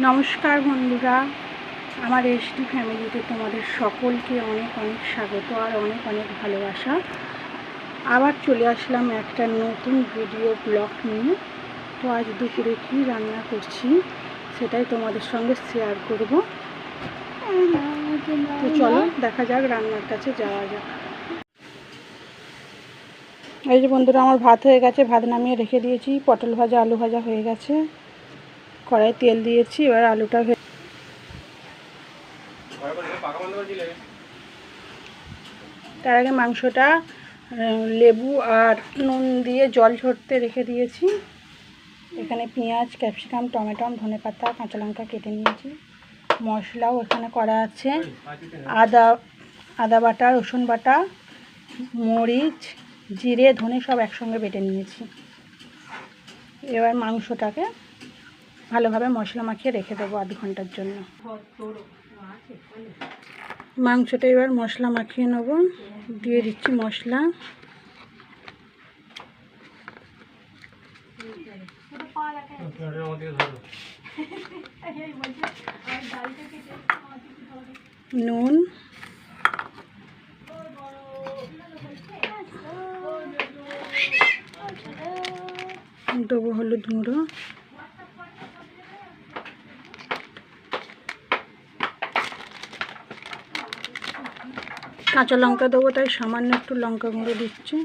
নমস্কার বন্ধুরা, আমার এসডি ফ্যামিলিতে তোমাদের সকলকে অনেক অনেক স্বাগত আর অনেক অনেক ভালোবাসা। আবার চলে আসলাম একটা নতুন ভিডিও ব্লগ নিয়ে। তো আজ দুপুরে কী রান্না করছি সেটাই তোমাদের সঙ্গে শেয়ার করব। তো চলো দেখা যাক, রান্নার কাছে যাওয়া যাক। এই যে বন্ধুরা, আমার ভাত হয়ে গেছে, ভাত নামিয়ে রেখে দিয়েছি। পটল ভাজা আলু ভাজা হয়ে গেছে, কড়াই তেল দিয়েছি। এবার আলুটা তার আগে মাংসটা লেবু আর নুন দিয়ে জল ঝরতে রেখে দিয়েছি। এখানে পেঁয়াজ, ক্যাপসিকাম, টমেটো, ধনেপাতা, কাঁচা লঙ্কা কেটে নিয়েছি। মশলাও এখানে করা আছে, আদা বাটা, রসুন বাটা, মরিচ, জিরে, ধনে সব একসঙ্গে বেটে নিয়েছি। এবার মাংসটাকে ভালোভাবে মশলা মাখিয়ে রেখে দেবো আধ ঘন্টার জন্য। মাংসটা এবার মশলা মাখিয়ে নেব। দিয়ে দিচ্ছি মশলা, নুন, দেবো হলুদ গুঁড়ো, কাঁচা লঙ্কা দেবো, তাই সামান্য একটু লঙ্কা গুঁড়ো দিচ্ছি।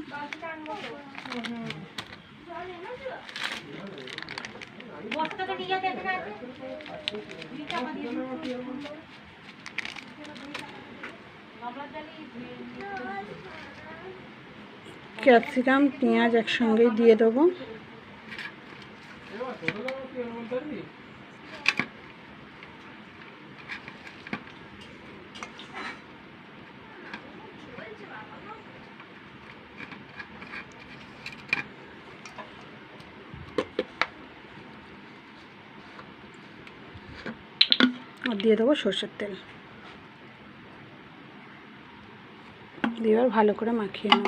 ক্যাপসিকাম, পেঁয়াজ একসঙ্গেই দিয়ে দেবো। আর দিয়ে দেবো সরষের তেল। দিয়ে এবার ভালো করে মাখিয়ে নেব।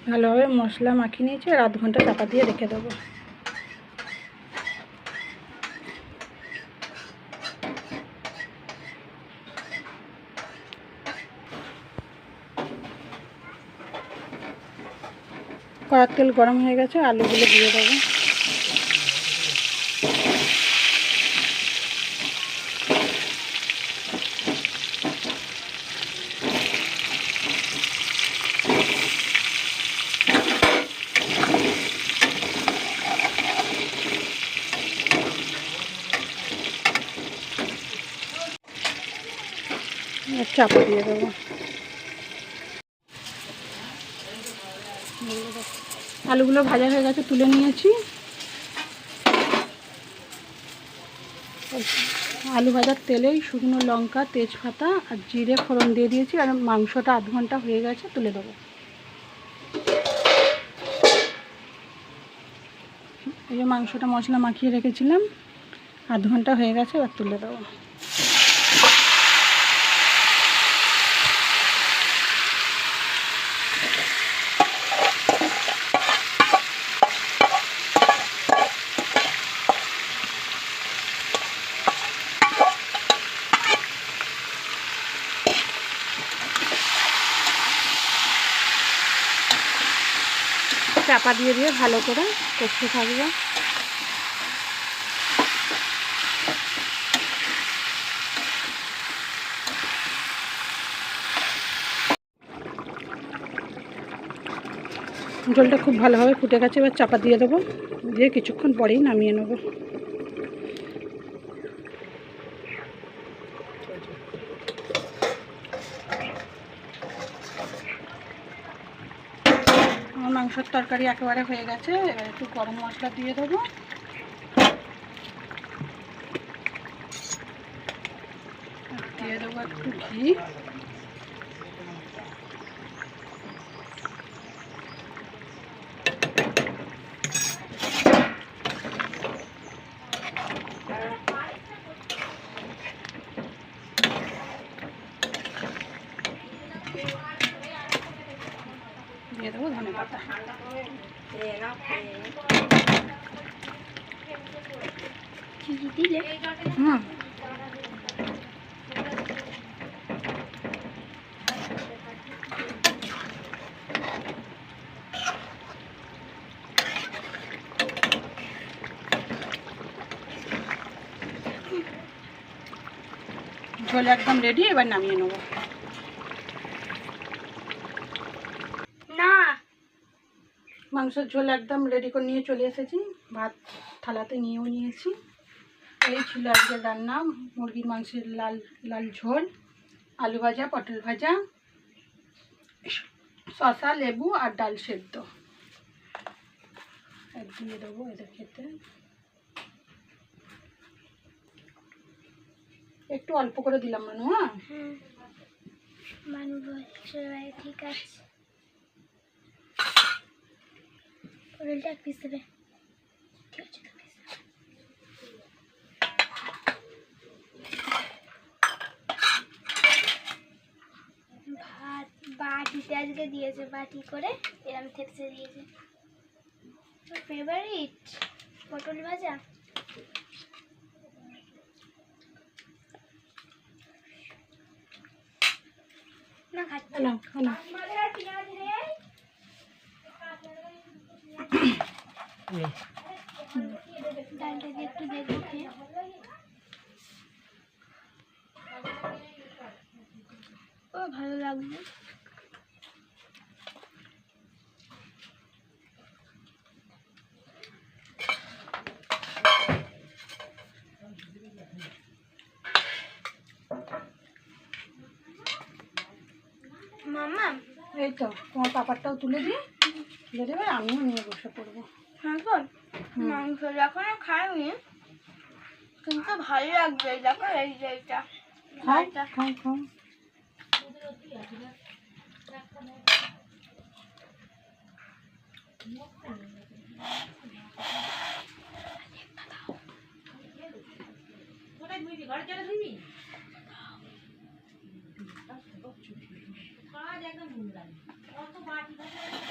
ভালোভাবে মশলা মাখিয়ে নিয়েছি আর আধ ঘন্টা চাপা দিয়ে রেখে দেবো। কড়ার তেল গরম হয়ে গেছে, আলুগুলো দিয়ে দেবো। চাপা দিয়ে দেবো। আলুগুলো ভাজা হয়ে গেছে, তুলে নিয়েছি। আলু ভাজার তেলেই শুকনো লঙ্কা, তেজপাতা আর জিরে ফোড়ন দিয়ে দিয়েছি। আর মাংসটা আধ ঘন্টা হয়ে গেছে, তুলে দেবো। এই যে মাংসটা মশলা মাখিয়ে রেখেছিলাম, আধ ঘন্টা হয়ে গেছে, এবার তুলে দেবো। চাপা দিয়ে দিয়ে ভালো করে কষতে থাকবে। জলটা খুব ভালোভাবে ফুটে গেছে, এবার চাপা দিয়ে দেবো। দিয়ে কিছুক্ষণ পরেই নামিয়ে নেব। আমার মাংসের তরকারি একেবারে হয়ে গেছে। এবার একটু গরম মশলা দিয়ে দেবো। দিয়ে দেবো একটু ঘি। দিয়ে দেবো ধনে পাতা। হুম, ঝোল একদম রেডি, এবার নামিয়ে নেবো। না, মাংসের ঝোল একদম রেডি করে নিয়ে চলে এসেছি, ভাত থালাতে নিয়েও নিয়েছি। এই ছিল আজকের রান্না, মুরগির মাংসের লাল লাল ঝোল, আলু ভাজা, পটল ভাজা, শসা, লেবু আর ডাল সেদ্ধ। দিয়ে দেবো এদের খেতে। একটু অল্প করে দিলাম মানু। হ্যাঁ, মানু বলছে ঠিক আছে, পটলটা এক পিস দেবে। ঠিক আছে, ভাত বাটিতে আজকে দিয়েছে, বাটি করে এরম থেপসে দিয়েছে। ফেভারিট পটল ভাজা। না খাচ্ছি খেলাম খেলাম। ডালটা দিয়ে একটু দেখবো খেয়ে। ও ভালো লাগবে। মামা, এই তো তোমার পাপারটাও তুলে দিই, তুলে দেবে, আমিও নিয়ে বসে পড়বো। এখন মাংস যখন খাইনি কিন্তু ভালো লাগবে। দেখো এই যে এটা খাও খাও খাও।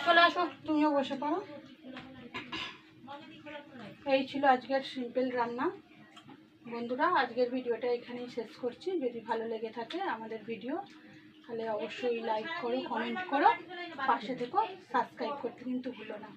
চলে আসো, তুমিও বসে পড়ো। এই ছিল আজকের সিম্পল রান্না। বন্ধুরা, আজকের ভিডিওটা এখানেই শেষ করছি। যদি ভালো লেগে থাকে আমাদের ভিডিও, তাহলে অবশ্যই লাইক করো, কমেন্ট করো, পাশে থেকো, সাবস্ক্রাইব করতে কিন্তু ভুলো না।